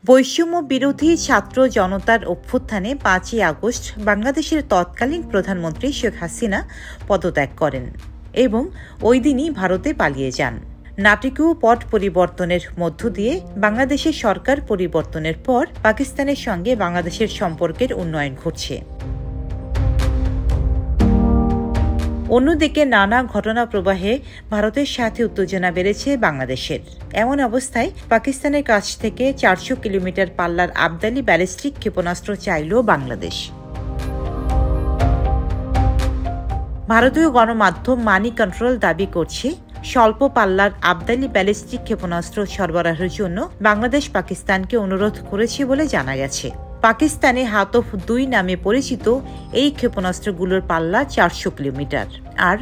বৈষম্য বিরোধী ছাত্র জনতার অভ্যুত্থানে ৫ই আগস্ট বাংলাদেশের তৎকালীন প্রধানমন্ত্রী শেখ হাসিনা পদত্যাগ করেন এবং ওই দিনই ভারতে পালিয়ে যান। নাটকীয় পট পরিবর্তনের মধ্য দিয়ে বাংলাদেশের সরকার পরিবর্তনের পর পাকিস্তানের সঙ্গে বাংলাদেশের সম্পর্কের উন্নয়ন ঘটছে। অন্যদিকে নানা ঘটনা প্রবাহে ভারতের সাথে উত্তেজনা বেড়েছে বাংলাদেশের। এমন অবস্থায় পাকিস্তানের কাছ থেকে ৪০০ কিলোমিটার পাল্লার আবদালি ব্যালিস্টিক ক্ষেপণাস্ত্র চাইল বাংলাদেশ। ভারতীয় গণমাধ্যম মানি কন্ট্রোল দাবি করছে, স্বল্প পাল্লার আবদালি ব্যালিস্টিক ক্ষেপণাস্ত্র সরবরাহের জন্য বাংলাদেশ পাকিস্তানকে অনুরোধ করেছে বলে জানা গেছে। পাকিস্তানে হাতফ-2 নামে পরিচিত এই ক্ষেপণাস্ত্রগুলোর পাল্লা ৪০০ কিলোমিটার, আর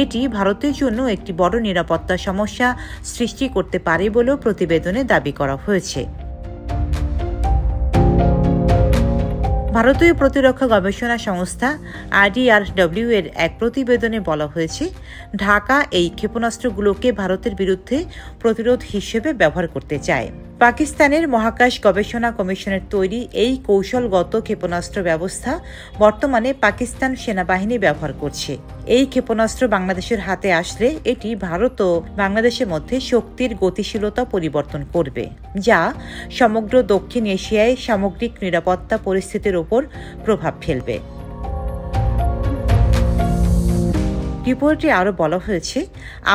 এটি ভারতের জন্য একটি বড় নিরাপত্তা সমস্যা সৃষ্টি করতে পারে বলেও প্রতিবেদনে দাবি করা হয়েছে। ভারতীয় প্রতিরক্ষা গবেষণা সংস্থা IDRW এর এক প্রতিবেদনে বলা হয়েছে, ঢাকা এই ক্ষেপণাস্ত্রগুলোকে ভারতের বিরুদ্ধে প্রতিরোধ হিসেবে ব্যবহার করতে চায়। পাকিস্তানের মহাকাশ গবেষণা কমিশনের তৈরি এই কৌশলগত ক্ষেপণাস্ত্র ব্যবস্থা বর্তমানে পাকিস্তান সেনাবাহিনী ব্যবহার করছে। এই ক্ষেপণাস্ত্র বাংলাদেশের হাতে আসলে এটি ভারত ও বাংলাদেশের মধ্যে শক্তির গতিশীলতা পরিবর্তন করবে, যা সমগ্র দক্ষিণ এশিয়ায় সামগ্রিক নিরাপত্তা পরিস্থিতির উপর প্রভাব ফেলবে। রিপোর্টে আরও বলা হয়েছে,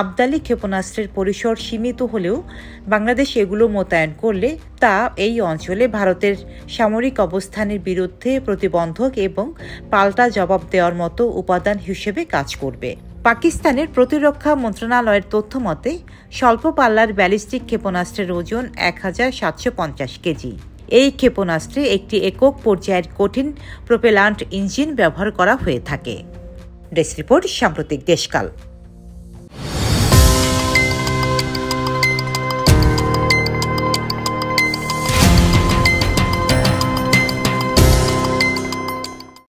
আবদালি ক্ষেপণাস্ত্রের পরিসর সীমিত হলেও বাংলাদেশ এগুলো মোতায়েন করলে তা এই অঞ্চলে ভারতের সামরিক অবস্থানের বিরুদ্ধে প্রতিবন্ধক এবং পাল্টা জবাব দেওয়ার মতো উপাদান হিসেবে কাজ করবে। পাকিস্তানের প্রতিরক্ষা মন্ত্রণালয়ের তথ্য মতে, স্বল্প পাল্লার ব্যালিস্টিক ক্ষেপণাস্ত্রের ওজন ১৭৫০ কেজি। এই ক্ষেপণাস্ত্রে একটি একক পর্যায়ের কঠিন প্রোপেলান্ট ইঞ্জিন ব্যবহার করা হয়ে থাকে। ডেস্ক রিপোর্ট, সাম্প্রতিক দেশকাল।